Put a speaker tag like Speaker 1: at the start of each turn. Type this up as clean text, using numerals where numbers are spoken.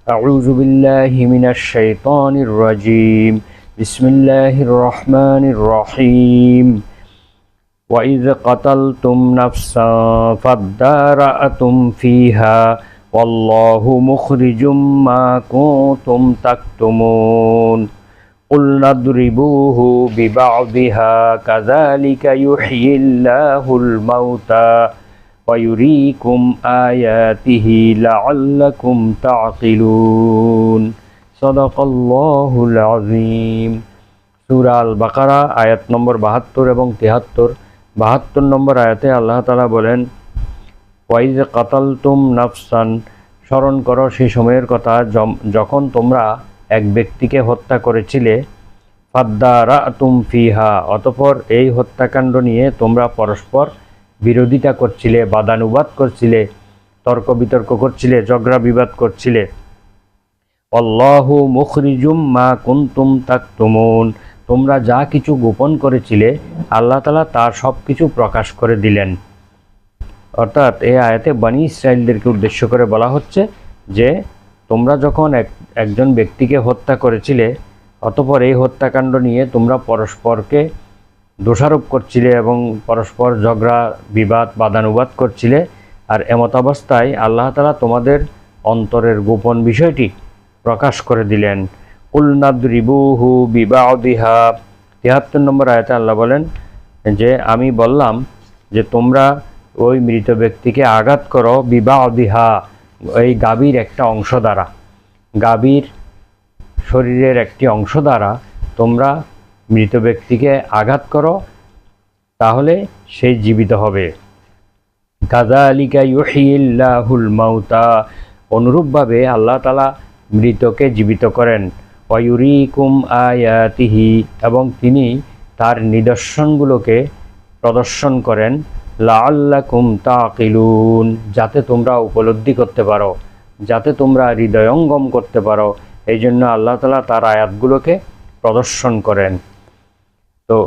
Speaker 1: أعوذ بالله من الشيطان الرجيم بسم الله الرحمن الرحيم وإذ قتلتم نفسا فادارأتم فيها والله مخرج ما كنتم تكتمون قلنا اضربوه ببعضها كذلك يحيي الله الموتى ويريكم آياته لعلكم تعقلون صدق الله العظيم। সূরা আল বাকারা আয়াত নম্বর 72 এবং 73। 72 নম্বর আয়াতে আল্লাহ তাআলা বলেন, ওয়াইজ কাতালতুম নাফসান, স্মরণ করো সেই সময়ের কথা যখন তোমরা এক ব্যক্তিকে হত্যা করেছিলে, ফাদ্দারাতুম ফিহা, অতঃপর এই হত্যাকাণ্ড নিয়ে তোমরা পরস্পর বিরোধিতা করছিলে, বাদানুবাদ করছিলে, তর্ক বিতর্ক করছিলে, ঝগড়া বিবাদ করছিলে। আল্লাহু মুখরিজুম মা কুনতুম তাকতুমুন, তোমরা যা কিছু গোপন করেছিলে আল্লাহ তাআলা তার সব কিছু প্রকাশ করে দিলেন। অর্থাৎ এই আয়াতে বনী ইসরাইলদেরকে উদ্দেশ্য করে বলা হচ্ছে যে তোমরা যখন একজন ব্যক্তিকে হত্যা করেছিলে, অতঃপর এই হত্যাকাণ্ড নিয়ে তোমরা পরস্পরকে দোষারোপ করছিলে এবং পরস্পর ঝগড়া বিবাদ বাদানুবাদ করছিলে। আর এমতাবস্থায় আল্লাহ তাআলা তোমাদের অন্তরের গোপন বিষয়টি প্রকাশ করে দিলেন। কুলনা দ্রিবুহু বিবাউদিহা, 73 নম্বর আয়াতে আল্লাহ বলেন যে আমি বললাম যে তোমরা ওই মৃত ব্যক্তিকে আঘাত করো, বিবাউদিহা, ওই গাভীর একটা অংশ দ্বারা, গাভীর শরীরের একটি অংশ দ্বারা তোমরা মৃত ব্যক্তিকে আঘাত করো, তাহলে সে জীবিত হবে। কাযালিকা ইউহিয়িল্লাহুল মাউতা, অনুরূপভাবে আল্লাহ তাআলা মৃতকে জীবিত করেন। ওয়ায়ুরিকুম আয়াতিহি, এবং তিনি তার নিদর্শনগুলোকে প্রদর্শন করেন। লাআল্লাকুম তাকিলুন, যাতে তোমরা উপলব্ধি করতে পারো, যাতে তোমরা হৃদয়ঙ্গম করতে পারো, এই জন্য আল্লাহ তাআলা তার আয়াতগুলোকে প্রদর্শন করেন। তো